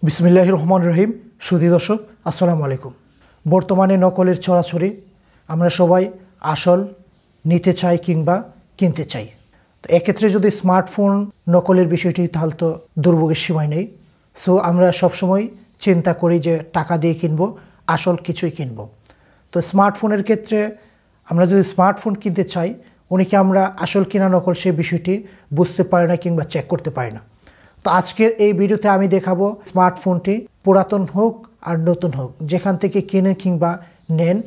বিসমিল্লাহির রহমানির রহিম। সুধী দর্শক, আসসালামু আলাইকুম। বর্তমানে নকলের ছড়াছড়ি। আমরা সবাই আসল নিতে চাই কিংবা কিনতে চাই। তো এক্ষেত্রে যদি স্মার্টফোন নকলের বিষয়টি, তাহলে তো দুর্ভোগের সীমায় নেই। সো আমরা সবসময় চিন্তা করি যে টাকা দিয়ে কিনবো, আসল কিছুই কিনবো। তো স্মার্টফোনের ক্ষেত্রে আমরা যদি স্মার্টফোন কিনতে চাই, অনেকে আমরা আসল কিনা নকল সেই বিষয়টি বুঝতে পারি না কিংবা চেক করতে পারি না। তো আজকের এই ভিডিওতে আমি দেখাবো স্মার্টফোনটি পুরাতন হোক আর নতুন হোক, যেখান থেকে কিনেন কিংবা নেন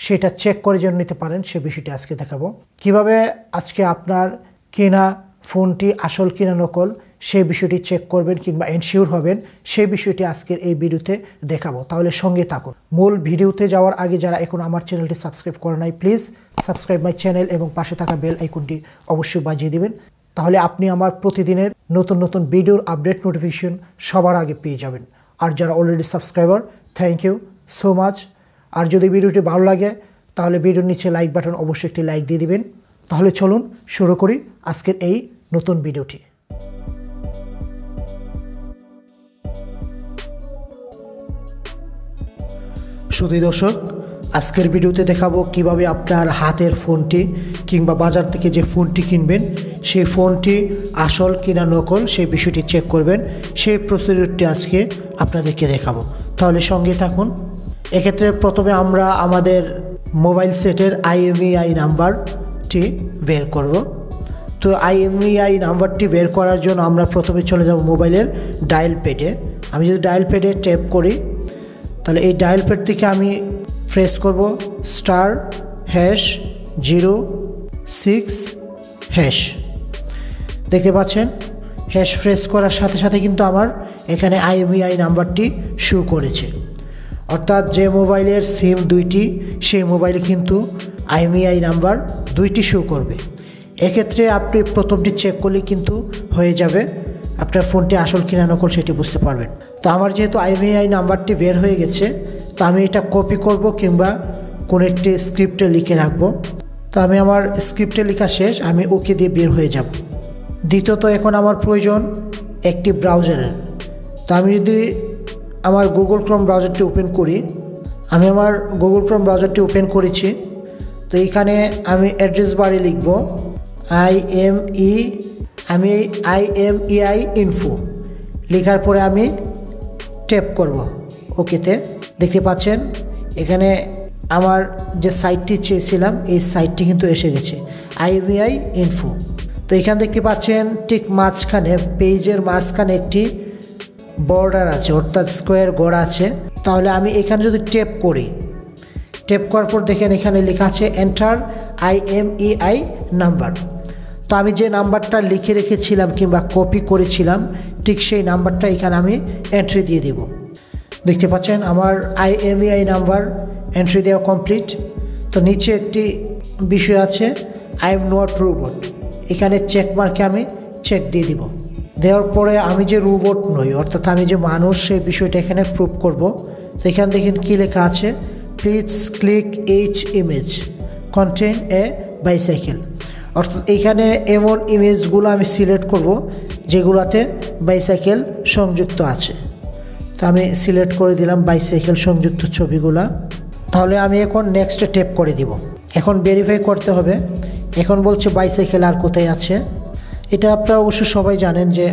সেটা চেক করে যেন নিতে পারেন, সে বিষয়টি আজকে দেখাবো। কিভাবে আজকে আপনার কেনা ফোনটি আসল কিনা নকল সেই বিষয়টি চেক করবেন কিংবা এনশিওর হবেন, সেই বিষয়টি আজকের এই ভিডিওতে দেখাবো। তাহলে সঙ্গে থাকুন। মূল ভিডিওতে যাওয়ার আগে যারা এখন আমার চ্যানেলটি সাবস্ক্রাইব করে নাই, প্লিজ সাবস্ক্রাইব মাই চ্যানেল এবং পাশে থাকা বেল আইকনটি অবশ্যই বাজিয়ে দিবেন। তাহলে আপনি আমার প্রতিদিনের নতুন নতুন ভিডিওর আপডেট নোটিফিকেশন সবার আগে পেয়ে যাবেন। আর যারা already subscriber, thank you so much. আর যদি ভিডিওটি ভালো লাগে তাহলে ভিডিওর নিচে লাইক বাটন অবশ্যই একটি লাইক দিয়ে দিবেন। তাহলে চলুন শুরু করি আজকের এই নতুন ভিডিওটি। সুধী দর্শক, আজকের ভিডিওতে দেখাবো কিভাবে আপনার হাতের ফোনটি কিংবা বাজার থেকে যে ফোনটি কিনবেন সেই ফোনটি আসল কিনা নকল সেই বিষয়টি চেক করবেন। সেই প্রসিডিউরটি আজকে আপনাদেরকে দেখাবো। তাহলে সঙ্গে থাকুন। এক্ষেত্রে প্রথমে আমরা আমাদের মোবাইল সেটের IMEI নাম্বারটি বের করব। তো IMEI নাম্বারটি বের করার জন্য আমরা প্রথমে চলে যাব মোবাইলের ডায়াল প্যাডে। আমি যদি ডায়াল প্যাডে ট্যাপ করি, তাহলে এই ডায়াল প্যাড থেকে আমি প্রেস করব *#0 6#। দেখতে পাচ্ছেন, হ্যাশ প্রেস করার সাথে সাথে কিন্তু আমার এখানে IMEI নাম্বারটি শো করেছে। অর্থাৎ যে মোবাইলের সিম দুইটি, সেই মোবাইলে কিন্তু IMEI নাম্বার দুইটি শো করবে। এক্ষেত্রে আপনি প্রথমটি চেক করলে কিন্তু হয়ে যাবে, আপনার ফোনটি আসল কিনা নকল সেটি বুঝতে পারবেন। তো আমার যেহেতু IMEI নাম্বারটি বের হয়ে গেছে, তো আমি এটা কপি করব কিংবা কোনো একটি স্ক্রিপ্টে লিখে রাখবো। তো আমি আমার স্ক্রিপ্টে লেখা শেষ, আমি ওকে দিয়ে বের হয়ে যাব। দ্বিতীয়ত এখন আমার প্রয়োজন একটি ব্রাউজারের। তো আমি যদি আমার গুগল ক্রোম ব্রাউজারটি ওপেন করি, আমি আমার গুগল ক্রোম ব্রাউজারটি ওপেন করেছি। তো এইখানে আমি অ্যাড্রেস বারে লিখব IMEI ইনফো। লেখার পরে আমি ট্যাপ করব ওকেতে। দেখতে পাচ্ছেন এখানে আমার যে সাইটটি চেয়েছিলাম এই সাইটটি কিন্তু এসে গেছে, IMEI ইনফো। তো এখানে দেখতে পাচ্ছেন ঠিক মাঝখানে, পেজের মাঝখানে একটি বর্ডার আছে, অর্থাৎ স্কোয়ার গড়া আছে। তাহলে আমি এখানে যদি ট্যাপ করি, ট্যাপ করার পর দেখেন এখানে লেখা আছে এন্টার IMEI নাম্বার। তো আমি যে নাম্বারটা লিখে রেখেছিলাম কিংবা কপি করেছিলাম, ঠিক সেই নাম্বারটা এখানে আমি এন্ট্রি দিয়ে দেব। দেখতে পাচ্ছেন আমার IMEI নাম্বার এন্ট্রি দেওয়া কমপ্লিট। তো নিচে একটি বিষয় আছে I am not robot, এখানে চেক মার্কে আমি চেক দিয়ে দিব। দেওয়ার পরে আমি যে রোবট নই, অর্থাৎ আমি যে মানুষ, সেই বিষয়টা এখানে প্রুভ করব। তো এখানে দেখেন কী লেখা আছে, please click H image contain a bicycle. অর্থাৎ এইখানে এমন ইমেজগুলো আমি সিলেক্ট করব যেগুলোতে বাইসাইকেল সংযুক্ত আছে। তো আমি সিলেক্ট করে দিলাম বাইসাইকেল সংযুক্ত ছবিগুলা। তাহলে আমি এখন নেক্সটে ট্যাপ করে দিব। এখন ভেরিফাই করতে হবে। এখন বলছে বাইসাইকেল আর কোথায় আছে। এটা আপনারা অবশ্য সবাই জানেন যে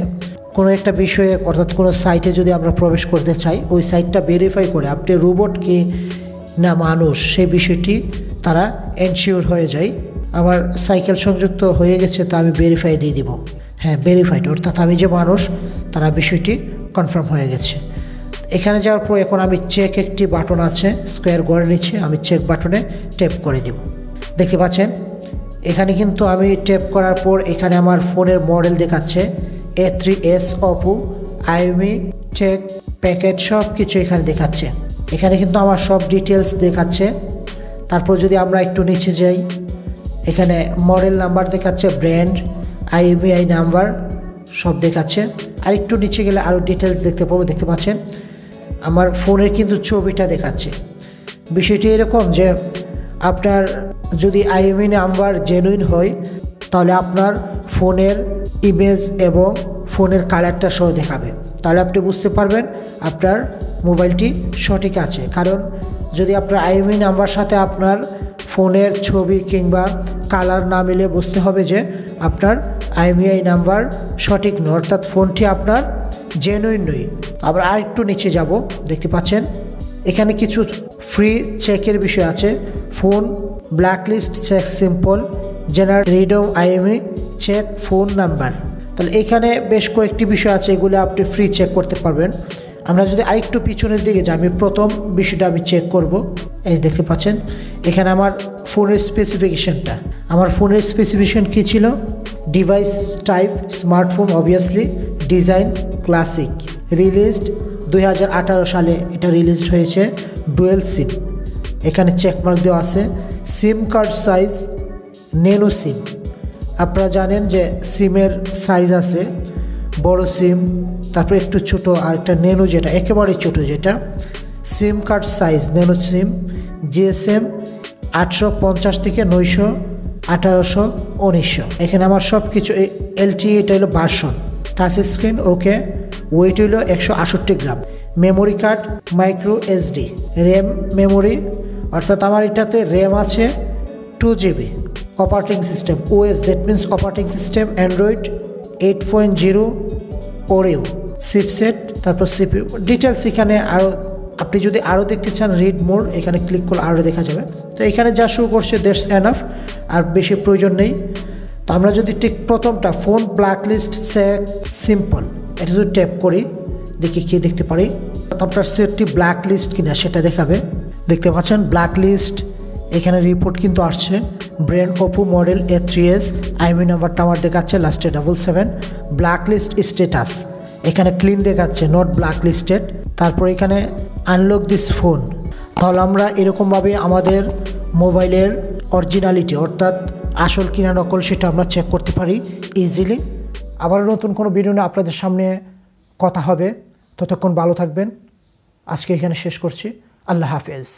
কোনো একটা বিষয়ে, অর্থাৎ কোনো সাইটে যদি আমরা প্রবেশ করতে চাই, ওই সাইটটা ভেরিফাই করে আপনি রোবট কি না মানুষ সেই বিষয়টি তারা এনশিওর হয়ে যায়। আমার সাইকেল সংযুক্ত হয়ে গেছে, তো আমি ভেরিফাই দিয়ে দিব। হ্যাঁ, ভেরিফাইড, অর্থাৎ আমি যে মানুষ তারা বিষয়টি কনফার্ম হয়ে গেছে। এখানে যাওয়ার পর এখন আমি চেক একটি বাটন আছে স্কোয়ার গড়ে নিচে, আমি চেক বাটনে ট্যাপ করে দিব। দেখতে পাচ্ছেন এখানে কিন্তু আমি ট্যাপ করার পর এখানে আমার ফোনের মডেল দেখাচ্ছে A3s Oppo IMEI check packet, সব কিছু এখানে দেখাচ্ছে। এখানে কিন্তু আমার সব ডিটেলস দেখাচ্ছে। তারপর যদি আমরা একটু নিচে যাই, এখানে মডেল নাম্বার দেখাচ্ছে, ব্র্যান্ড, IMEI নাম্বার সব দেখাচ্ছে। আর একটু নিচে গেলে আরও ডিটেলস দেখতে পাবো। দেখতে পাচ্ছেন আমার ফোনের কিন্তু ছবিটা দেখাচ্ছে। বিষয়টি এরকম যে আপনার যদি IMEI নাম্বার জেনুইন হয়, তাহলে আপনার ফোনের ইমেজ এবং ফোনের কালারটা সহ দেখাবে। তো তাহলে আপনি বুঝতে পারবেন আপনার মোবাইলটি সঠিক আছে। কারণ যদি আপনার আইএমইআই নাম্বার সাথে আপনার ফোনের ছবি কিংবা কালার না মিলে বুঝতে হবে যে আপনার আইএমইআই নাম্বার সঠিক নয়, অর্থাৎ ফোনটি আপনার জেনুইন নয়। আবার আরেকটু নিচে যাব, দেখতে পাচ্ছেন এখানে কিছু ফ্রি চেকের বিষয় আছে। Phone blacklist check simple, general রিডম আইএমইআই চেক ফোন নাম্বার। তাহলে এখানে বেশ কয়েকটি বিষয় আছে, এগুলো আপনি ফ্রি চেক করতে পারবেন। আমরা যদি আরেকটু পিছনের দিকে যাই, আমি প্রথম বিষয়টা আমি চেক করব। এই দেখতে পাচ্ছেন এখানে আমার ফোনের স্পেসিফিকেশনটা, আমার ফোনের স্পেসিফিকেশন কী ছিল, device type smartphone, obviously design classic, released 2018 সালে এটা রিলিজড হয়েছে, ডুয়েল সিম, এখানে চেকমার্ক দেওয়া আছে। সিম কার্ড সাইজ ন্যানো সিম, আপনারা জানেন যে সিমের সাইজ আছে বড় সিম, তারপরে একটু ছোট, আর একটা ন্যানো যেটা একেবারে ছোট যেটা। সিম কার্ড সাইজ ন্যানো সিম, জিএসএম 850 থেকে 900, 1800, 1900। এখানে আমার সব কিছু এলটি, এটা হলো version, touch screen okay, weight হলো 168 gram, memory card micro SD, RAM memory, অর্থাৎ আমার এটাতে র্যাম আছে 2 GB, operating system OS, that means operating system Android 8.0 Oreo, chipset, তারপর সিপিইউ ডিটেলস। এখানে আরও আপনি যদি আরও দেখতে চান রিড মোর, এখানে ক্লিক করলে আরও দেখা যাবে। তো এখানে যা শো করছে দ্যাটস এনাফ, আর বেশি প্রয়োজন নেই। তো আমরা যদি ঠিক প্রথমটা ফোন ব্ল্যাকলিস্ট চেক সিম্পল, এটা যদি ট্যাপ করি দেখি কী দেখতে পারি, আপনার সেটটি ব্ল্যাকলিস্ট কিনা সেটা দেখাবে। দেখতে পাচ্ছেন ব্ল্যাকলিস্ট, এখানে রিপোর্ট কিন্তু আসছে, brand Oppo model A3s, IMEI নাম্বারটা আমার দেখাচ্ছে লাস্টে 77, ব্ল্যাকলিস্ট স্ট্যাটাস এখানে ক্লিন দেখাচ্ছে, নট ব্ল্যাকলিস্টেড। তারপর এখানে আনলক দিস ফোন। তাহলে আমরা এরকমভাবে আমাদের মোবাইলের অরিজিনালিটি, অর্থাৎ আসল কিনা নকল, সেটা আমরা চেক করতে পারি ইজিলি। আবার নতুন কোনো ভিডিও নিয়ে আপনাদের সামনে কথা হবে, ততক্ষণ ভালো থাকবেন। আজকে এখানে শেষ করছি, আল্লাহ হাফেজ।